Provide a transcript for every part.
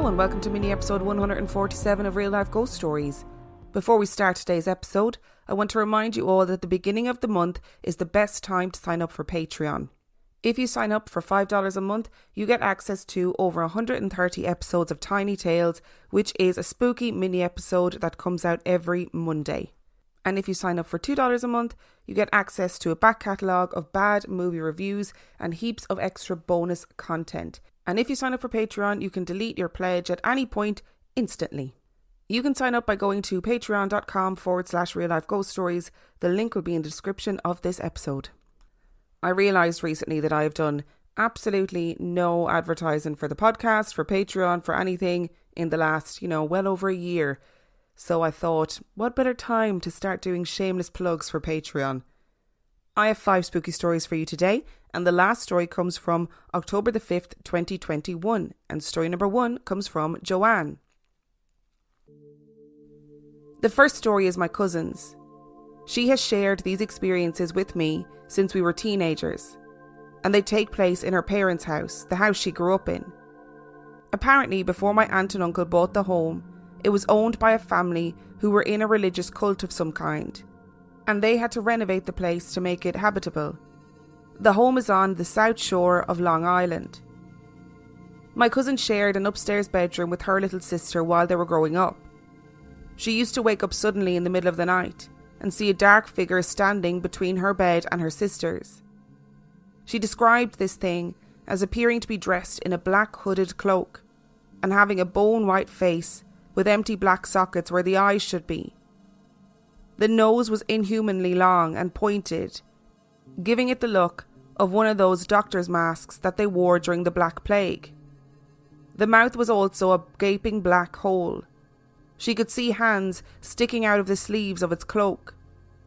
Hello and welcome to mini episode 147 of Real Life Ghost Stories. Before we start today's episode, I want to remind you all that the beginning of the month is the best time to sign up for Patreon. If you sign up for $5 a month, you get access to over 130 episodes of Tiny Tales, which is a spooky mini episode that comes out every Monday. And if you sign up for $2 a month, you get access to a back catalogue of bad movie reviews and heaps of extra bonus content. And if you sign up for Patreon, you can delete your pledge at any point instantly. You can sign up by going to patreon.com/Real Life Ghost Stories. The link will be in the description of this episode. I realised recently that I have done absolutely no advertising for the podcast, for Patreon, for anything in the last, well over a year. So I thought, what better time to start doing shameless plugs for Patreon? I have 5 spooky stories for you today, and the last story comes from October the 5th, 2021, and story number 1 comes from Joanne. The first story is my cousin's. She has shared these experiences with me since we were teenagers, and they take place in her parents' house, the house she grew up in. Apparently, before my aunt and uncle bought the home, it was owned by a family who were in a religious cult of some kind, and they had to renovate the place to make it habitable. The home is on the south shore of Long Island. My cousin shared an upstairs bedroom with her little sister while they were growing up. She used to wake up suddenly in the middle of the night and see a dark figure standing between her bed and her sister's. She described this thing as appearing to be dressed in a black hooded cloak and having a bone-white face with empty black sockets where the eyes should be. The nose was inhumanly long and pointed, giving it the look of one of those doctor's masks that they wore during the Black Plague. The mouth was also a gaping black hole. She could see hands sticking out of the sleeves of its cloak,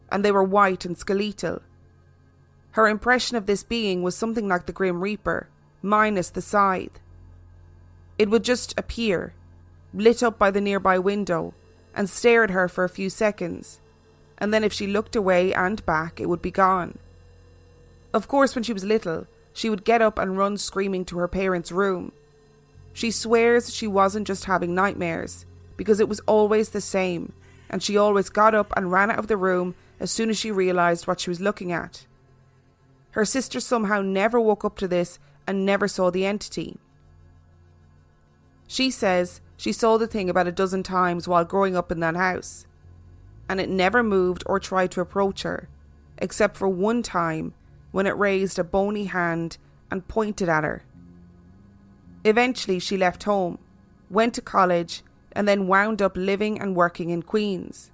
and they were white and skeletal. Her impression of this being was something like the Grim Reaper, minus the scythe. It would just appear, lit up by the nearby window, and stare at her for a few seconds, and then if she looked away and back, it would be gone. Of course, when she was little, she would get up and run screaming to her parents' room. She swears she wasn't just having nightmares, because it was always the same, and she always got up and ran out of the room as soon as she realised what she was looking at. Her sister somehow never woke up to this and never saw the entity. She says she saw the thing about 12 times while growing up in that house, and it never moved or tried to approach her, except for one time when it raised a bony hand and pointed at her. Eventually she left home, went to college, and then wound up living and working in Queens.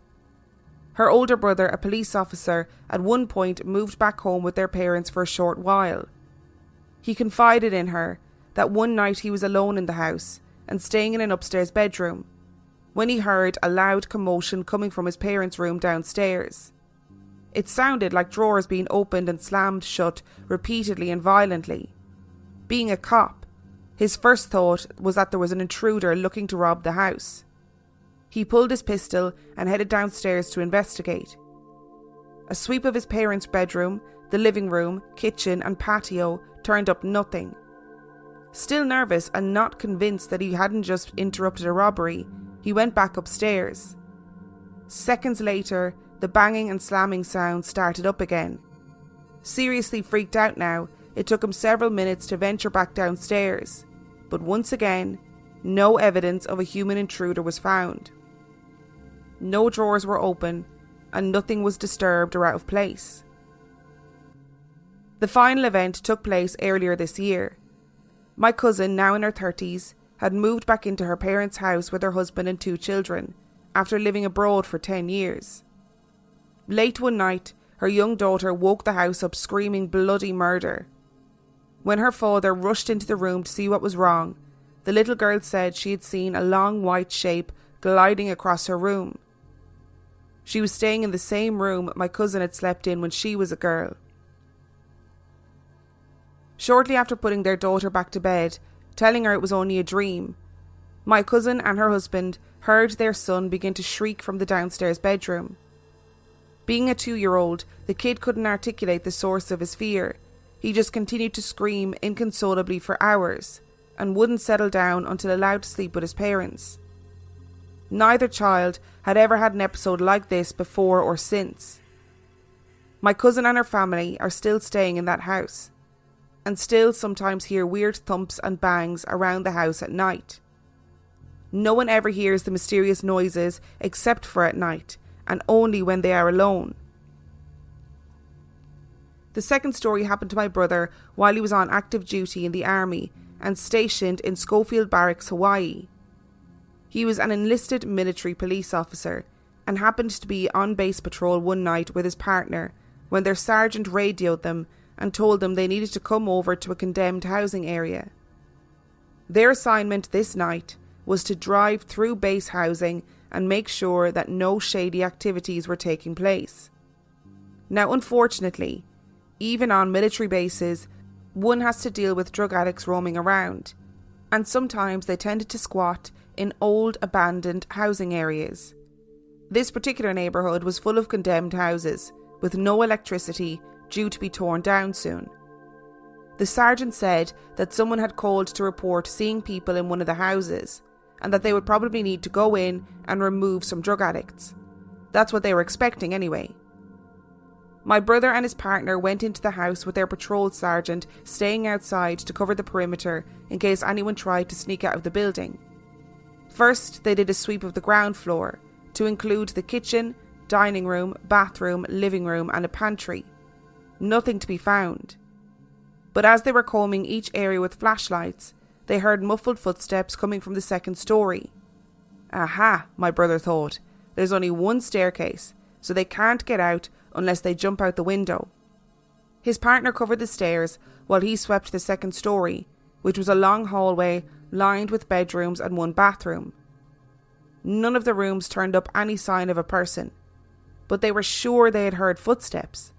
Her older brother, a police officer, at one point moved back home with their parents for a short while. He confided in her that one night he was alone in the house and staying in an upstairs bedroom when he heard a loud commotion coming from his parents' room downstairs. It sounded like drawers being opened and slammed shut repeatedly and violently. Being a cop, his first thought was that there was an intruder looking to rob the house. He pulled his pistol and headed downstairs to investigate. A sweep of his parents' bedroom, the living room, kitchen and patio turned up nothing. Still nervous and not convinced that he hadn't just interrupted a robbery, he went back upstairs. Seconds later, the banging and slamming sound started up again. Seriously freaked out now, it took him several minutes to venture back downstairs, but once again, no evidence of a human intruder was found. No drawers were open, and nothing was disturbed or out of place. The final event took place earlier this year. My cousin, now in her 30s, had moved back into her parents' house with her husband and 2 children, after living abroad for 10 years. Late one night, her young daughter woke the house up screaming bloody murder. When her father rushed into the room to see what was wrong, the little girl said she had seen a long white shape gliding across her room. She was staying in the same room my cousin had slept in when she was a girl. Shortly after putting their daughter back to bed, telling her it was only a dream, my cousin and her husband heard their son begin to shriek from the downstairs bedroom. Being a 2-year-old, the kid couldn't articulate the source of his fear. He just continued to scream inconsolably for hours, and wouldn't settle down until allowed to sleep with his parents. Neither child had ever had an episode like this before or since. My cousin and her family are still staying in that house, and still sometimes hear weird thumps and bangs around the house at night. No one ever hears the mysterious noises except for at night, and only when they are alone. The second story happened to my brother while he was on active duty in the army and stationed in Schofield Barracks, Hawaii. He was an enlisted military police officer and happened to be on base patrol one night with his partner when their sergeant radioed them and told them they needed to come over to a condemned housing area. Their assignment this night was to drive through base housing and make sure that no shady activities were taking place. Now, unfortunately, even on military bases, one has to deal with drug addicts roaming around, and sometimes they tended to squat in old abandoned housing areas. This particular neighbourhood was full of condemned houses, with no electricity, due to be torn down soon. The sergeant said that someone had called to report seeing people in one of the houses, and that they would probably need to go in and remove some drug addicts. That's what they were expecting anyway. My brother and his partner went into the house with their patrol sergeant staying outside to cover the perimeter in case anyone tried to sneak out of the building. First, they did a sweep of the ground floor to include the kitchen, dining room, bathroom, living room and a pantry. Nothing to be found. But as they were combing each area with flashlights, they heard muffled footsteps coming from the second story. Aha, my brother thought. There's only one staircase, so they can't get out unless they jump out the window. His partner covered the stairs while he swept the second story, which was a long hallway lined with bedrooms and one bathroom. None of the rooms turned up any sign of a person, but they were sure they had heard footsteps.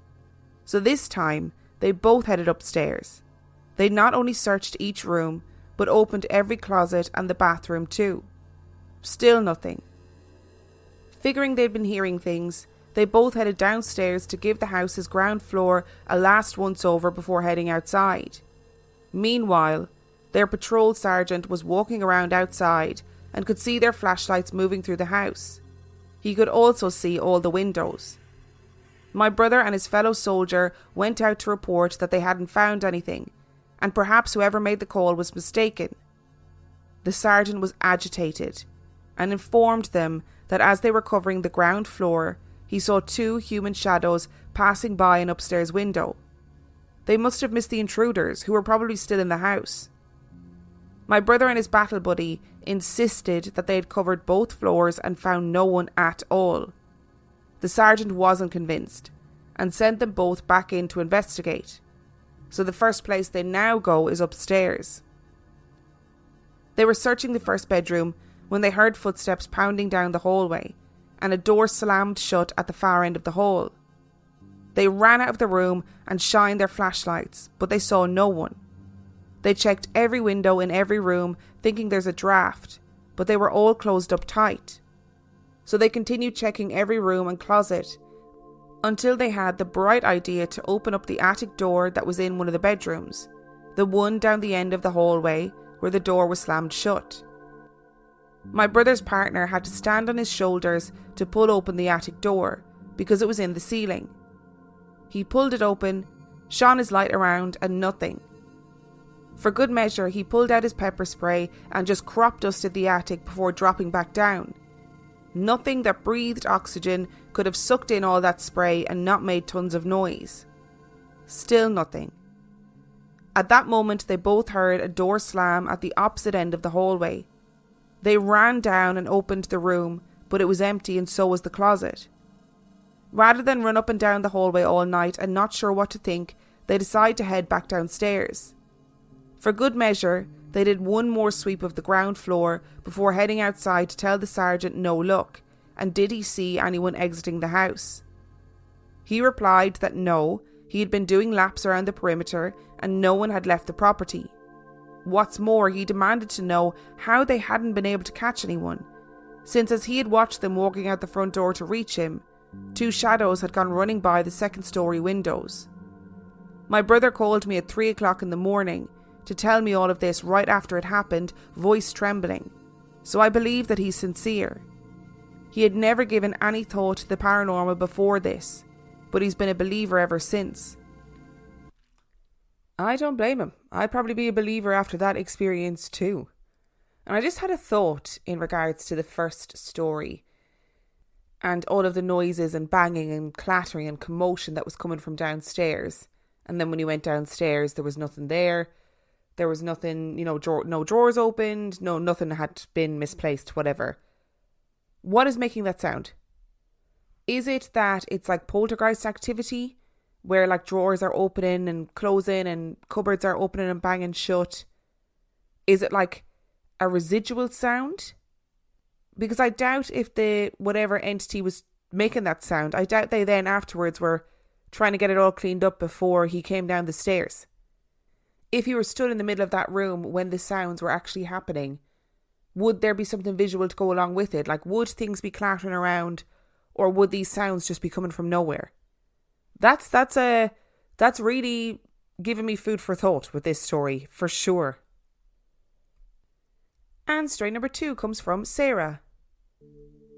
So this time, they both headed upstairs. They not only searched each room, but opened every closet and the bathroom too. Still nothing. Figuring they'd been hearing things, they both headed downstairs to give the house's ground floor a last once-over before heading outside. Meanwhile, their patrol sergeant was walking around outside and could see their flashlights moving through the house. He could also see all the windows. My brother and his fellow soldier went out to report that they hadn't found anything, and perhaps whoever made the call was mistaken. The sergeant was agitated and informed them that as they were covering the ground floor, he saw two human shadows passing by an upstairs window. They must have missed the intruders, who were probably still in the house. My brother and his battle buddy insisted that they had covered both floors and found no one at all. The sergeant wasn't convinced and sent them both back in to investigate. So the first place they now go is upstairs. They were searching the first bedroom when they heard footsteps pounding down the hallway and a door slammed shut at the far end of the hall. They ran out of the room and shined their flashlights, but they saw no one. They checked every window in every room, thinking there's a draft, but they were all closed up tight. So they continued checking every room and closet until they had the bright idea to open up the attic door that was in one of the bedrooms, the one down the end of the hallway where the door was slammed shut. My brother's partner had to stand on his shoulders to pull open the attic door because it was in the ceiling. He pulled it open, shone his light around, and nothing. For good measure, he pulled out his pepper spray and just crop dusted the attic before dropping back down. Nothing that breathed oxygen could have sucked in all that spray and not made tons of noise. Still nothing. At that moment, they both heard a door slam at the opposite end of the hallway. They ran down and opened the room, but it was empty and so was the closet. Rather than run up and down the hallway all night and not sure what to think, they decided to head back downstairs. For good measure, they did one more sweep of the ground floor before heading outside to tell the sergeant no luck, and did he see anyone exiting the house. He replied that no, he had been doing laps around the perimeter and no one had left the property. What's more, he demanded to know how they hadn't been able to catch anyone, since as he had watched them walking out the front door to reach him, two shadows had gone running by the second-story windows. My brother called me at 3 o'clock in the morning to tell me all of this right after it happened, voice trembling. So I believe that he's sincere. He had never given any thought to the paranormal before this, but he's been a believer ever since. I don't blame him. I'd probably be a believer after that experience too. And I just had a thought in regards to the first story and all of the noises and banging and clattering and commotion that was coming from downstairs. And then when you went downstairs, there was nothing there. There was nothing, no drawers opened, nothing had been misplaced, whatever. What is making that sound? Is it that it's like poltergeist activity, where like drawers are opening and closing and cupboards are opening and banging shut? Is it like a residual sound? Because I doubt if the whatever entity was making that sound, I doubt they then afterwards were trying to get it all cleaned up before he came down the stairs. If you were stood in the middle of that room when the sounds were actually happening, would there be something visual to go along with it? Like, would things be clattering around, or would these sounds just be coming from nowhere? That's really giving me food for thought with this story, for sure. And story number 2 comes from Sarah.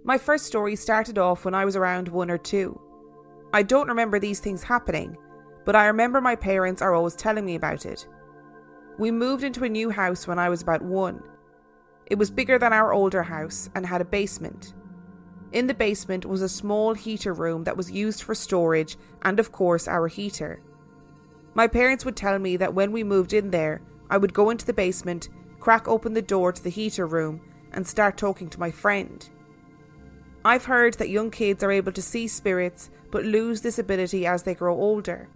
My first story started off when I was around 1 or 2. I don't remember these things happening, but I remember my parents are always telling me about it. We moved into a new house when I was about 1. It was bigger than our older house and had a basement. In the basement was a small heater room that was used for storage and, of course, our heater. My parents would tell me that when we moved in there, I would go into the basement, crack open the door to the heater room and start talking to my friend. I've heard that young kids are able to see spirits but lose this ability as they grow older.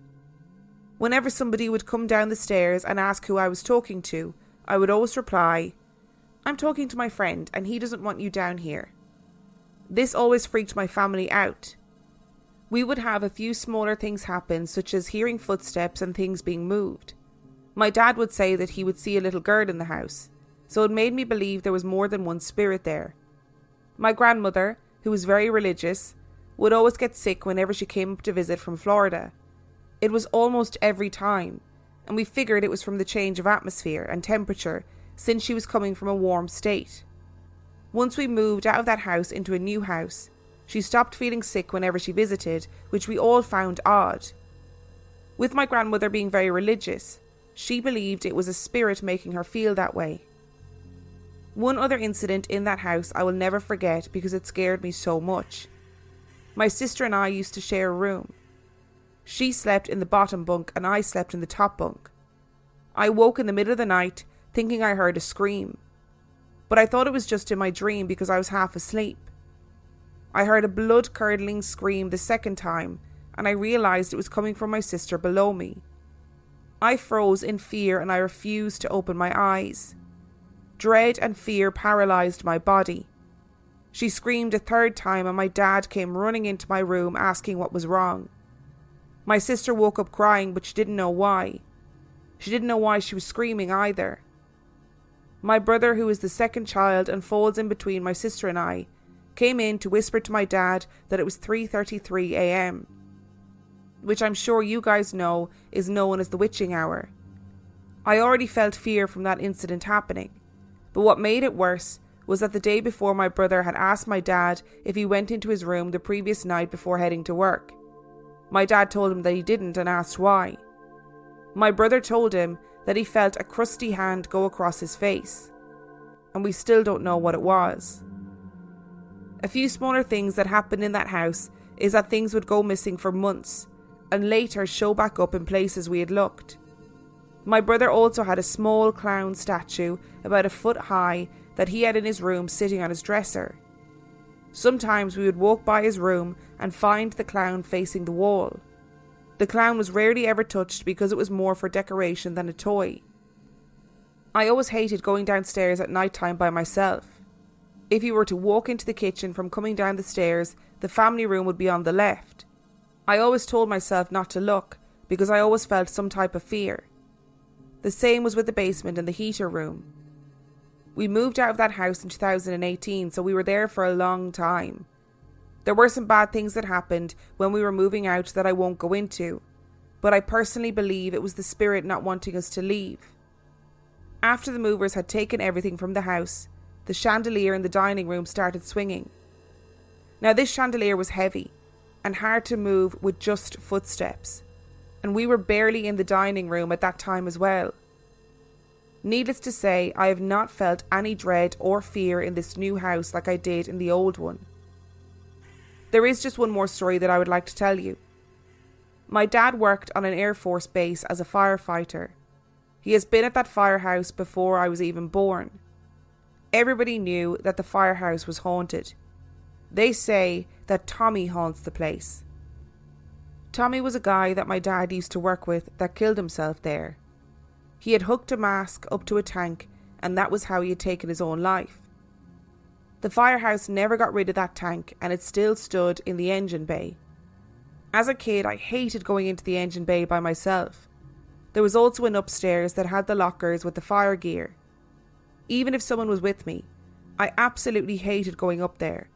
Whenever somebody would come down the stairs and ask who I was talking to, I would always reply, "I'm talking to my friend and he doesn't want you down here." This always freaked my family out. We would have a few smaller things happen, such as hearing footsteps and things being moved. My dad would say that he would see a little girl in the house, so it made me believe there was more than one spirit there. My grandmother, who was very religious, would always get sick whenever she came up to visit from Florida. It was almost every time, and we figured it was from the change of atmosphere and temperature since she was coming from a warm state. Once we moved out of that house into a new house, she stopped feeling sick whenever she visited, which we all found odd. With my grandmother being very religious, she believed it was a spirit making her feel that way. One other incident in that house I will never forget because it scared me so much. My sister and I used to share a room. She slept in the bottom bunk and I slept in the top bunk. I woke in the middle of the night thinking I heard a scream, but I thought it was just in my dream because I was half asleep. I heard a blood-curdling scream the second time and I realised it was coming from my sister below me. I froze in fear and I refused to open my eyes. Dread and fear paralysed my body. She screamed a third time and my dad came running into my room asking what was wrong. My sister woke up crying, but she didn't know why. She didn't know why she was screaming either. My brother, who is the second child and falls in between my sister and I, came in to whisper to my dad that it was 3:33 a.m, which I'm sure you guys know is known as the witching hour. I already felt fear from that incident happening, but what made it worse was that the day before my brother had asked my dad if he went into his room the previous night before heading to work. My dad told him that he didn't and asked why. My brother told him that he felt a crusty hand go across his face, and we still don't know what it was. A few smaller things that happened in that house is that things would go missing for months and later show back up in places we had looked. My brother also had a small clown statue about a foot high that he had in his room sitting on his dresser. Sometimes we would walk by his room and find the clown facing the wall. The clown was rarely ever touched because it was more for decoration than a toy. I always hated going downstairs at night time by myself. If you were to walk into the kitchen from coming down the stairs, the family room would be on the left. I always told myself not to look because I always felt some type of fear. The same was with the basement and the heater room. We moved out of that house in 2018, so we were there for a long time. There were some bad things that happened when we were moving out that I won't go into, but I personally believe it was the spirit not wanting us to leave. After the movers had taken everything from the house, the chandelier in the dining room started swinging. Now this chandelier was heavy and hard to move with just footsteps, and we were barely in the dining room at that time as well. Needless to say, I have not felt any dread or fear in this new house like I did in the old one. There is just one more story that I would like to tell you. My dad worked on an Air Force base as a firefighter. He has been at that firehouse before I was even born. Everybody knew that the firehouse was haunted. They say that Tommy haunts the place. Tommy was a guy that my dad used to work with that killed himself there. He had hooked a mask up to a tank, and that was how he had taken his own life. The firehouse never got rid of that tank, and it still stood in the engine bay. As a kid, I hated going into the engine bay by myself. There was also an upstairs that had the lockers with the fire gear. Even if someone was with me, I absolutely hated going up there.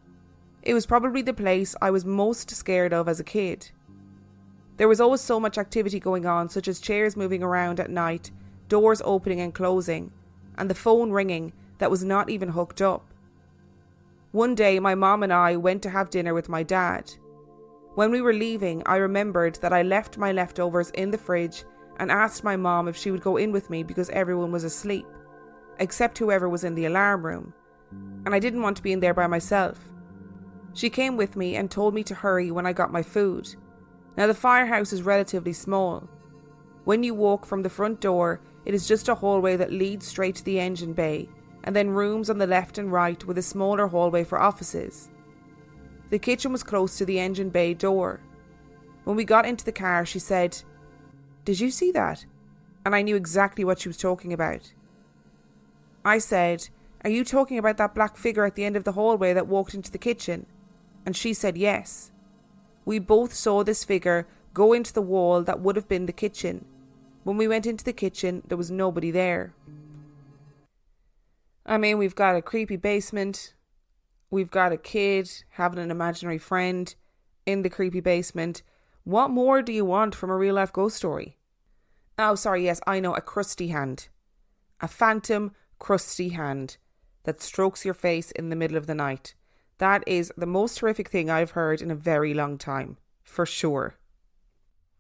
It was probably the place I was most scared of as a kid. There was always so much activity going on, such as chairs moving around at night, doors opening and closing, and the phone ringing that was not even hooked up. One day, my mom and I went to have dinner with my dad. When we were leaving, I remembered that I left my leftovers in the fridge and asked my mom if she would go in with me because everyone was asleep, except whoever was in the alarm room, and I didn't want to be in there by myself. She came with me and told me to hurry when I got my food. Now the firehouse is relatively small. When you walk from the front door, it is just a hallway that leads straight to the engine bay, and then rooms on the left and right with a smaller hallway for offices. The kitchen was close to the engine bay door. When we got into the car, she said, "Did you see that?" And I knew exactly what she was talking about. I said, "Are you talking about that black figure at the end of the hallway that walked into the kitchen?" And she said yes. We both saw this figure go into the wall that would have been the kitchen. When we went into the kitchen, there was nobody there. I mean, we've got a creepy basement. We've got a kid having an imaginary friend in the creepy basement. What more do you want from a real life ghost story? Oh, sorry, yes, I know, a crusty hand. A phantom crusty hand that strokes your face in the middle of the night. That is the most horrific thing I've heard in a very long time, for sure.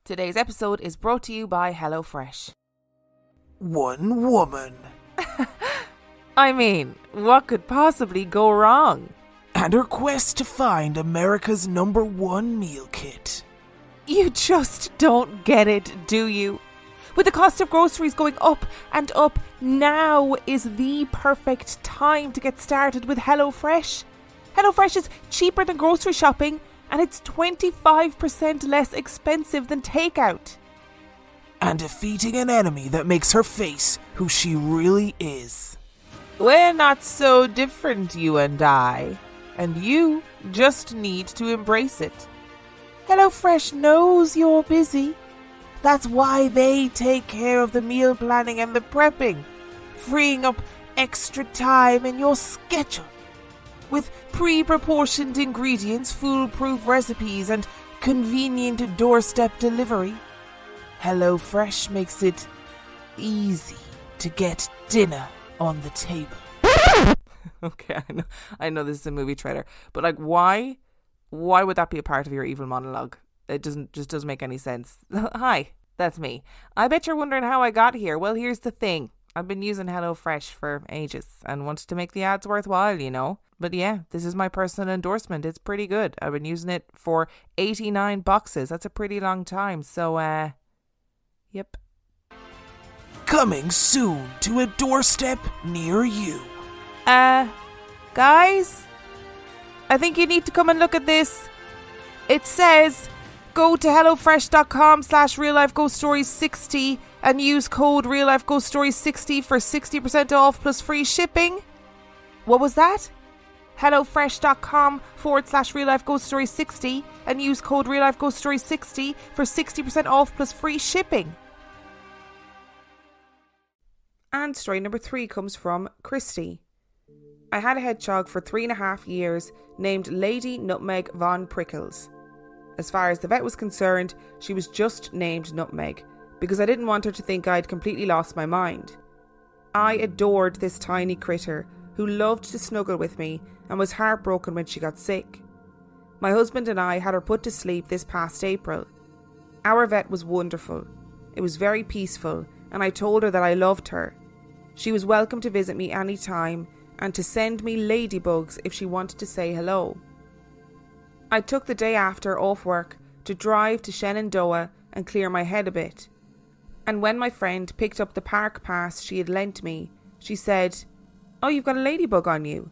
Today's episode is brought to you by HelloFresh. One woman. I mean, what could possibly go wrong? And her quest to find America's #1 meal kit. You just don't get it, do you? With the cost of groceries going up and up, now is the perfect time to get started with HelloFresh. HelloFresh is cheaper than grocery shopping, and it's 25% less expensive than takeout. And defeating an enemy that makes her face who she really is. We're not so different, you and I. And you just need to embrace it. HelloFresh knows you're busy. That's why they take care of the meal planning and the prepping, freeing up extra time in your schedule. With pre-proportioned ingredients, foolproof recipes, and convenient doorstep delivery, HelloFresh makes it easy to get dinner on the table. Okay, I know this is a movie trailer, but like, why would that be a part of your evil monologue? It doesn't make any sense. Hi, that's me. I bet you're wondering how I got here. Well, here's the thing. I've been using HelloFresh for ages and wanted to make the ads worthwhile, you know. But yeah, this is my personal endorsement. It's pretty good. I've been using it for 89 boxes. That's a pretty long time. So, yep. Coming soon to a doorstep near you. Guys, I think you need to come and look at this. It says, go to hellofresh.com/reallifeghoststories60 and use code reallifeghoststories60 for 60% off plus free shipping. What was that? hellofresh.com/reallifeghoststories60 and use code reallifeghoststories60 for 60% off plus free shipping. And story number 3 comes from Christy. I had a hedgehog for 3.5 years named Lady Nutmeg Von Prickles. As far as the vet was concerned, she was just named Nutmeg because I didn't want her to think I'd completely lost my mind. I adored this tiny critter who loved to snuggle with me and was heartbroken when she got sick. My husband and I had her put to sleep this past April. Our vet was wonderful. It was very peaceful, and I told her that I loved her. She was welcome to visit me any time and to send me ladybugs if she wanted to say hello. I took the day after off work to drive to Shenandoah and clear my head a bit. And when my friend picked up the park pass she had lent me, she said, "Oh, you've got a ladybug on you."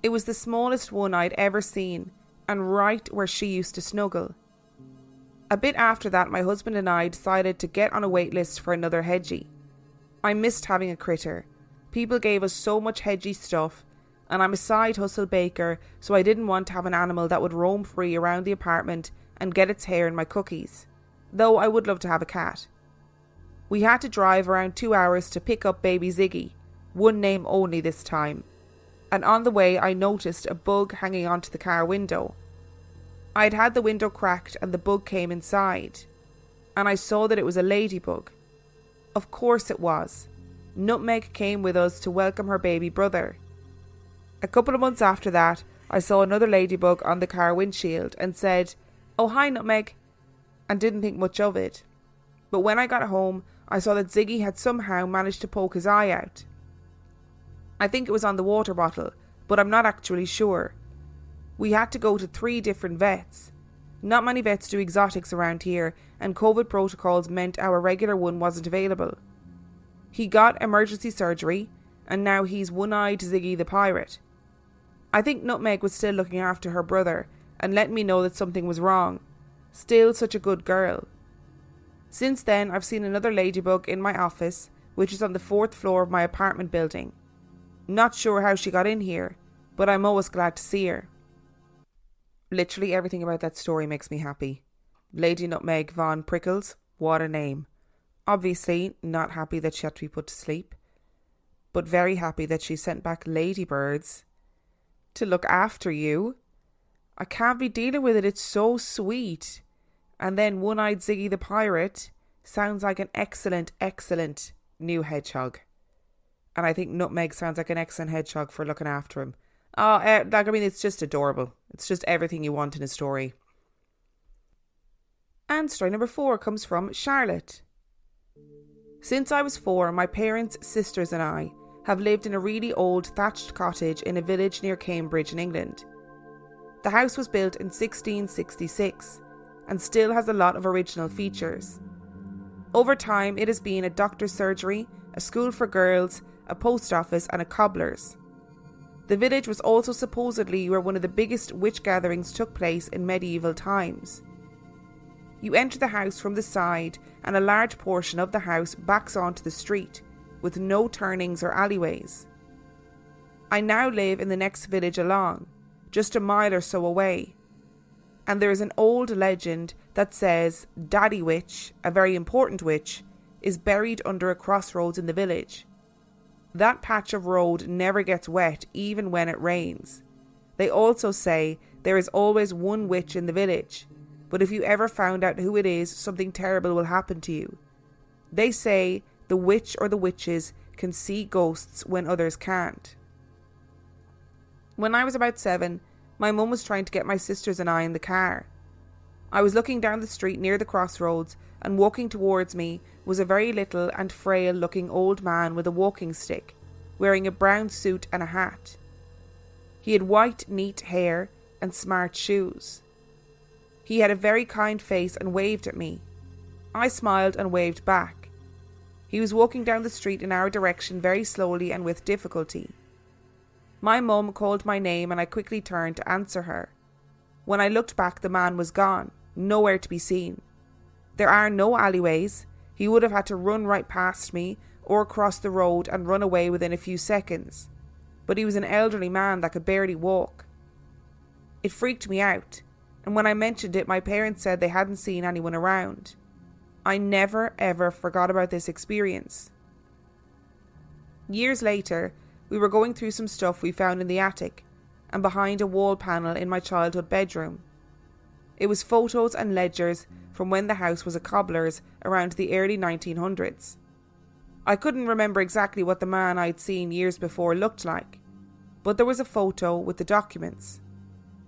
It was the smallest one I'd ever seen, and right where she used to snuggle. A bit after that, my husband and I decided to get on a wait list for another hedgie. I missed having a critter. People gave us so much hedgie stuff, and I'm a side hustle baker, so I didn't want to have an animal that would roam free around the apartment and get its hair in my cookies, though I would love to have a cat. We had to drive around 2 hours to pick up baby Ziggy, one name only this time, and on the way I noticed a bug hanging onto the car window. I'd had the window cracked and the bug came inside, and I saw that it was a ladybug. Of course it was. Nutmeg came with us to welcome her baby brother. A couple of months after that, I saw another ladybug on the car windshield and said, "Oh, hi Nutmeg," and didn't think much of it. But when I got home, I saw that Ziggy had somehow managed to poke his eye out. I think it was on the water bottle, but I'm not actually sure. We had to go to 3 different vets. Not many vets do exotics around here, and COVID protocols meant our regular one wasn't available. He got emergency surgery, and now he's One-Eyed Ziggy the Pirate. I think Nutmeg was still looking after her brother and letting me know that something was wrong. Still such a good girl. Since then, I've seen another ladybug in my office, which is on the 4th floor of my apartment building. Not sure how she got in here, but I'm always glad to see her. Literally everything about that story makes me happy. Lady Nutmeg Von Prickles, what a name. Obviously not happy that she had to be put to sleep, but very happy that she sent back ladybirds to look after you. I can't be dealing with it, it's so sweet. And then One-Eyed Ziggy the Pirate sounds like an excellent, excellent new hedgehog. And I think Nutmeg sounds like an excellent hedgehog for looking after him. It's just adorable. It's just everything you want in a story. And story number 4 comes from Charlotte. Since I was 4, my parents, sisters and I have lived in a really old thatched cottage in a village near Cambridge in England. The house was built in 1666 and still has a lot of original features. Over time, it has been a doctor's surgery, a school for girls, a post office and a cobbler's. The village was also supposedly where one of the biggest witch gatherings took place in medieval times. You enter the house from the side and a large portion of the house backs onto the street, with no turnings or alleyways. I now live in the next village along, just a mile or so away, and there is an old legend that says Daddy Witch, a very important witch, is buried under a crossroads in the village. That patch of road never gets wet even when it rains. They also say there is always one witch in the village, but if you ever found out who it is, something terrible will happen to you. They say the witch or the witches can see ghosts when others can't. When I was about 7, my mum was trying to get my sisters and I in the car. I was looking down the street near the crossroads, and walking towards me was a very little and frail looking old man with a walking stick, wearing a brown suit and a hat. He had white, neat hair and smart shoes. He had a very kind face and waved at me. I smiled and waved back. He was walking down the street in our direction very slowly and with difficulty. My mum called my name and I quickly turned to answer her. When I looked back, the man was gone, nowhere to be seen. There are no alleyways. He would have had to run right past me or cross the road and run away within a few seconds. But he was an elderly man that could barely walk. It freaked me out, and when I mentioned it, my parents said they hadn't seen anyone around. I never ever forgot about this experience. Years later, we were going through some stuff we found in the attic and behind a wall panel in my childhood bedroom. It was photos and ledgers from when the house was a cobbler's around the early 1900s. I couldn't remember exactly what the man I'd seen years before looked like, but there was a photo with the documents.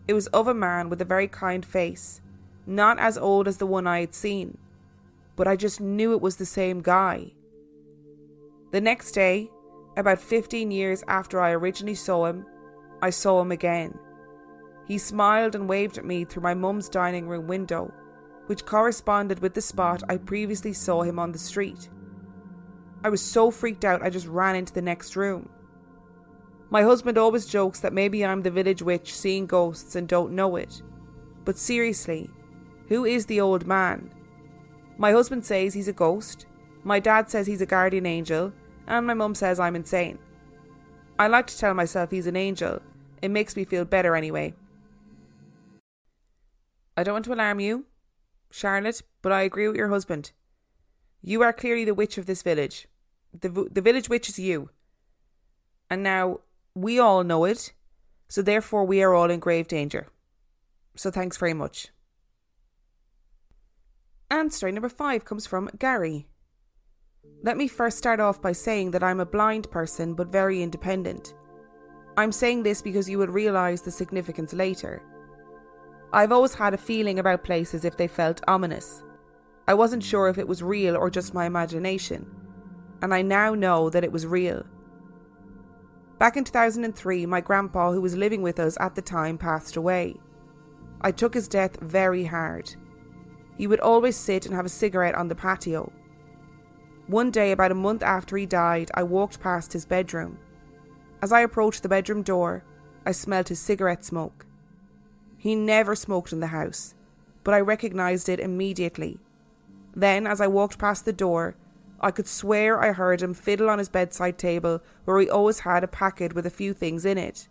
It was of a man with a very kind face, not as old as the one I had seen, but I just knew it was the same guy. The next day, about 15 years after I originally saw him, I saw him again. He smiled and waved at me through my mum's dining room window, which corresponded with the spot I previously saw him on the street. I was so freaked out I just ran into the next room. My husband always jokes that maybe I'm the village witch seeing ghosts and don't know it. But seriously, who is the old man? My husband says he's a ghost, my dad says he's a guardian angel, and my mum says I'm insane. I like to tell myself he's an angel. It makes me feel better anyway. I don't want to alarm you, Charlotte, but I agree with your husband. You are clearly the witch of this village. The village witch is you. And now, we all know it, so therefore we are all in grave danger. So thanks very much. And story number 5 comes from Gary. Let me first start off by saying that I'm a blind person but very independent. I'm saying this because you would realise the significance later. I've always had a feeling about places if they felt ominous. I wasn't sure if it was real or just my imagination, and I now know that it was real. Back in 2003, my grandpa, who was living with us at the time, passed away. I took his death very hard. He would always sit and have a cigarette on the patio. One day, about a month after he died, I walked past his bedroom. As I approached the bedroom door, I smelled his cigarette smoke. He never smoked in the house, but I recognised it immediately. Then, as I walked past the door, I could swear I heard him fiddle on his bedside table where he always had a packet with a few things in it.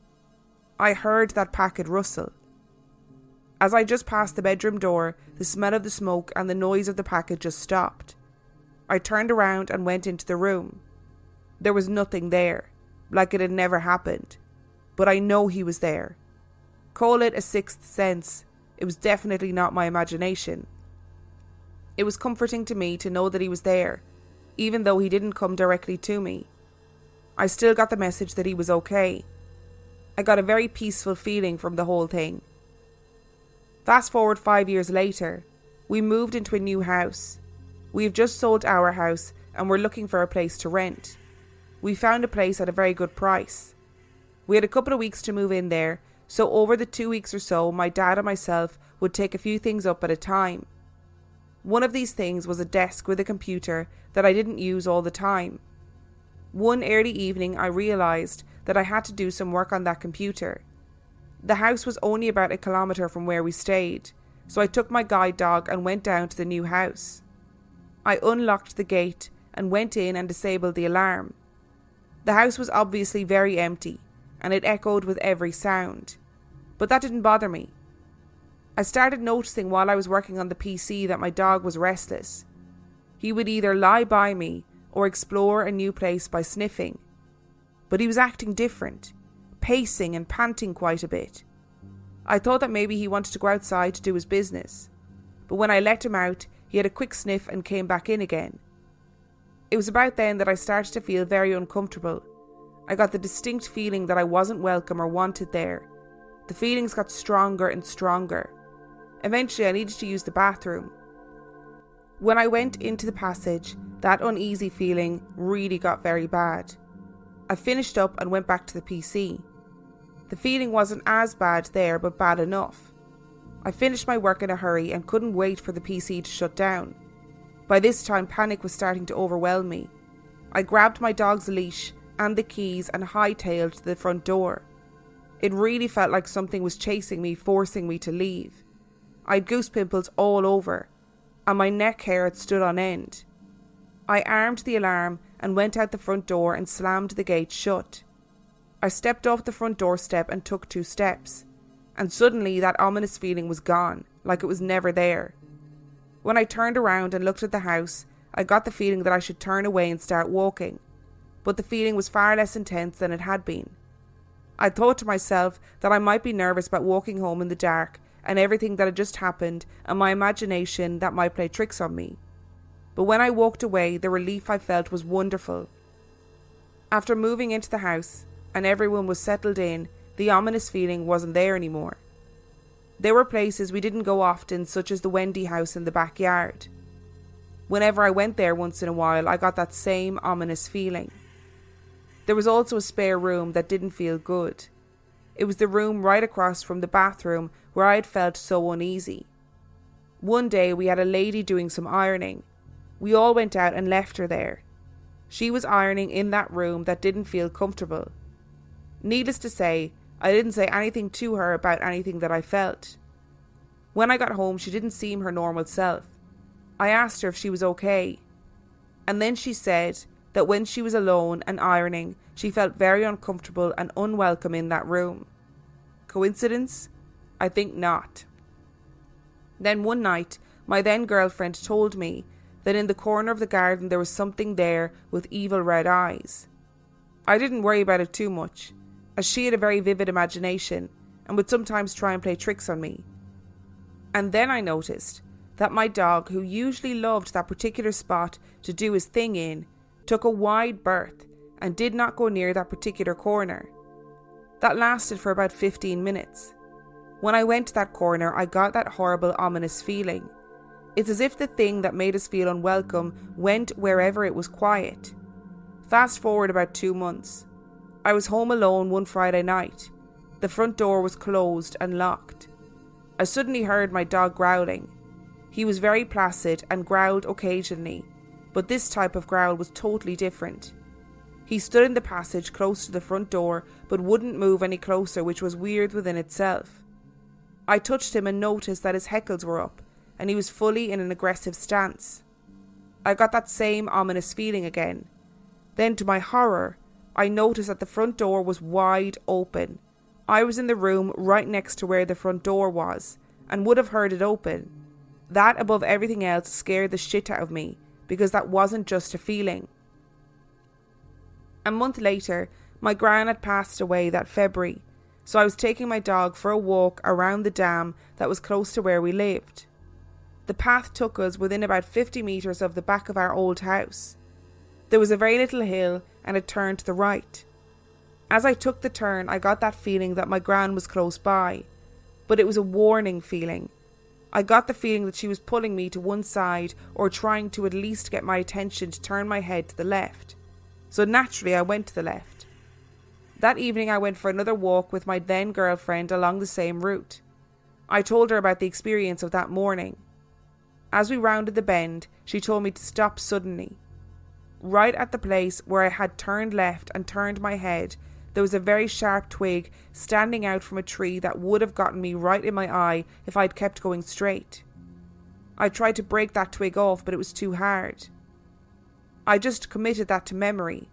I heard that packet rustle. As I just passed the bedroom door, the smell of the smoke and the noise of the packet just stopped. I turned around and went into the room. There was nothing there, like it had never happened, but I know he was there. Call it a sixth sense, it was definitely not my imagination. It was comforting to me to know that he was there, even though he didn't come directly to me. I still got the message that he was okay. I got a very peaceful feeling from the whole thing. Fast forward 5 years later, we moved into a new house. We have just sold our house and we're looking for a place to rent. We found a place at a very good price. We had a couple of weeks to move in there, so over the 2 weeks or so, my dad and myself would take a few things up at a time. One of these things was a desk with a computer that I didn't use all the time. One early evening, I realised that I had to do some work on that computer. The house was only about 1 kilometre from where we stayed, so I took my guide dog and went down to the new house. I unlocked the gate and went in and disabled the alarm. The house was obviously very empty, and it echoed with every sound. But that didn't bother me. I started noticing while I was working on the PC that my dog was restless. He would either lie by me or explore a new place by sniffing. But he was acting different, pacing and panting quite a bit. I thought that maybe he wanted to go outside to do his business, but when I let him out, he had a quick sniff and came back in again. It was about then that I started to feel very uncomfortable. I got the distinct feeling that I wasn't welcome or wanted there. The feelings got stronger and stronger. Eventually I needed to use the bathroom. When I went into the passage, that uneasy feeling really got very bad. I finished up and went back to the PC. The feeling wasn't as bad there, but bad enough. I finished my work in a hurry and couldn't wait for the PC to shut down. By this time, panic was starting to overwhelm me. I grabbed my dog's leash and the keys and hightailed to the front door. It really felt like something was chasing me, forcing me to leave. I had goose pimples all over, and my neck hair had stood on end. I armed the alarm and went out the front door and slammed the gate shut. I stepped off the front doorstep and took 2 steps, and suddenly that ominous feeling was gone, like it was never there. When I turned around and looked at the house, I got the feeling that I should turn away and start walking, but the feeling was far less intense than it had been. I thought to myself that I might be nervous about walking home in the dark and everything that had just happened and my imagination that might play tricks on me. but when I walked away, the relief I felt was wonderful. After moving into the house and everyone was settled in, the ominous feeling wasn't there anymore. There were places we didn't go often, such as the Wendy house in the backyard. Whenever I went there once in a while, I got that same ominous feeling. There was also a spare room that didn't feel good. It was the room right across from the bathroom where I had felt so uneasy. One day we had a lady doing some ironing. We all went out and left her there. She was ironing in that room that didn't feel comfortable. Needless to say, I didn't say anything to her about anything that I felt. When I got home, she didn't seem her normal self. I asked her if she was okay. And then she said that when she was alone and ironing, she felt very uncomfortable and unwelcome in that room. Coincidence? I think not. Then one night, my then girlfriend told me that in the corner of the garden there was something there with evil red eyes. I didn't worry about it too much, as she had a very vivid imagination and would sometimes try and play tricks on me. And then I noticed that my dog, who usually loved that particular spot to do his thing in, took a wide berth and did not go near that particular corner. That lasted for about 15 minutes. When I went to that corner, I got that horrible, ominous feeling. It's as if the thing that made us feel unwelcome went wherever it was quiet. Fast forward about 2 months. I was home alone one Friday night. The front door was closed and locked. I suddenly heard my dog growling. He was very placid and growled occasionally, but this type of growl was totally different. He stood in the passage close to the front door, but wouldn't move any closer, which was weird within itself. I touched him and noticed that his heckles were up, and he was fully in an aggressive stance. I got that same ominous feeling again. Then, to my horror, I noticed that the front door was wide open. I was in the room right next to where the front door was, and would have heard it open. That, above everything else, scared the shit out of me, because that wasn't just a feeling. A month later, my gran had passed away that February, so I was taking my dog for a walk around the dam that was close to where we lived. The path took us within about 50 metres of the back of our old house. There was a very little hill and it turned to the right. As I took the turn, I got that feeling that my gran was close by, but it was a warning feeling. I got the feeling that she was pulling me to one side or trying to at least get my attention to turn my head to the left. So naturally I went to the left. That evening I went for another walk with my then girlfriend along the same route. I told her about the experience of that morning. As we rounded the bend, she told me to stop suddenly. Right at the place where I had turned left and turned my head, there was a very sharp twig standing out from a tree that would have gotten me right in my eye if I'd kept going straight. I tried to break that twig off, but it was too hard. I just committed that to memory.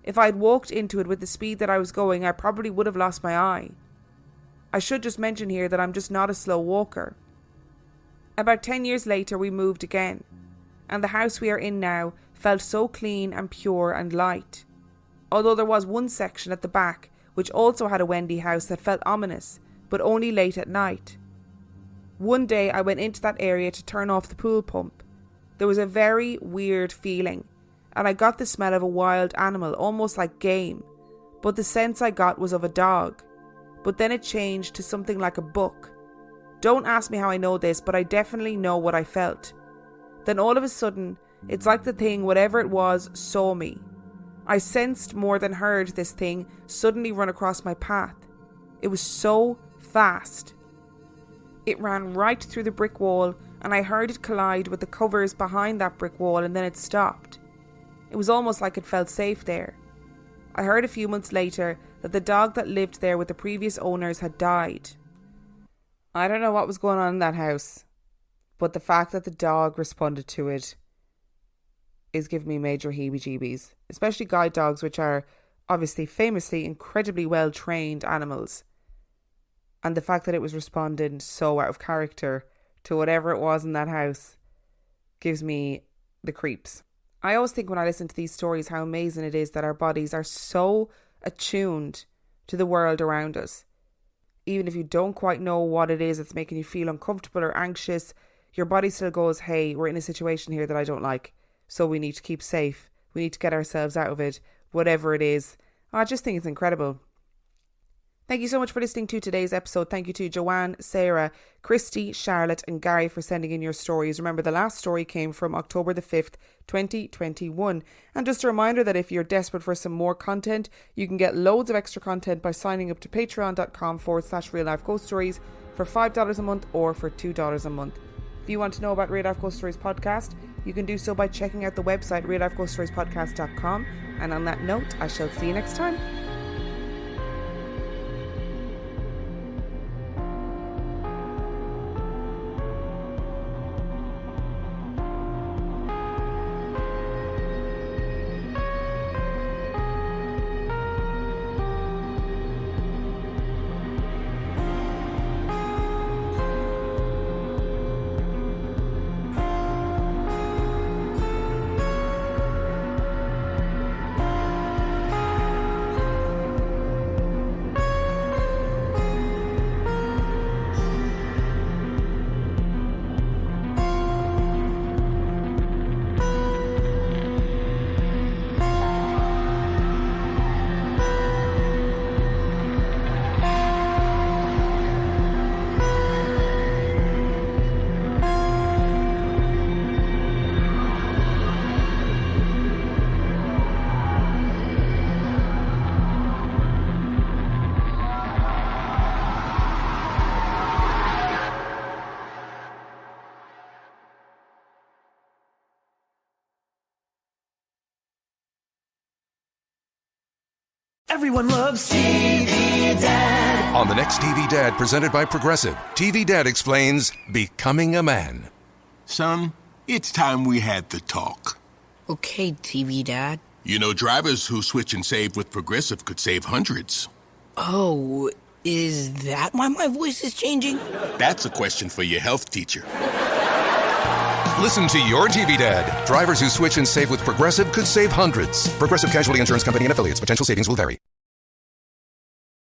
If I'd walked into it with the speed that I was going, I probably would have lost my eye. I should just mention here that I'm just not a slow walker. About 10 years later we moved again, and the house we are in now felt so clean and pure and light. Although there was one section at the back which also had a Wendy house that felt ominous, but only late at night. One day I went into that area to turn off the pool pump. There was a very weird feeling, and I got the smell of a wild animal, almost like game, but the sense I got was of a dog. But then it changed to something like a buck. Don't ask me how I know this, but I definitely know what I felt. Then all of a sudden, it's like the thing, whatever it was, saw me. I sensed more than heard this thing suddenly run across my path. It was so fast. It ran right through the brick wall, and I heard it collide with the covers behind that brick wall, and then it stopped. It was almost like it felt safe there. I heard a few months later that the dog that lived there with the previous owners had died. I don't know what was going on in that house, but the fact that the dog responded to it is giving me major heebie-jeebies, especially guide dogs, which are obviously famously incredibly well trained animals. And the fact that it was responding so out of character to whatever it was in that house gives me the creeps. I always think when I listen to these stories how amazing it is that our bodies are so attuned to the world around us. Even if you don't quite know what it is that's making you feel uncomfortable or anxious, your body still goes, hey, we're in a situation here that I don't like. so we need to keep safe. We need to get ourselves out of it, whatever it is. I just think it's incredible. Thank you so much for listening to today's episode. Thank you to Joanne, Sarah, Christy, Charlotte and Gary for sending in your stories. Remember, the last story came from October the 5th, 2021. And just a reminder that if you're desperate for some more content, you can get loads of extra content by signing up to patreon.com/Real Life Ghost Stories for $5 a month or for $2 a month. If you want to know about Real Life Ghost Stories podcast, you can do so by checking out the website reallifeghoststoriespodcast.com. And on that note, I shall see you next time. Everyone loves TV Dad. On the next TV Dad, presented by Progressive, TV Dad explains becoming a man. Son, it's time we had the talk. Okay, TV Dad. You know, drivers who switch and save with Progressive could save hundreds. Oh, is that why my voice is changing? That's a question for your health teacher. Listen to your TV Dad. Drivers who switch and save with Progressive could save hundreds. Progressive Casualty Insurance Company and affiliates. Potential savings will vary.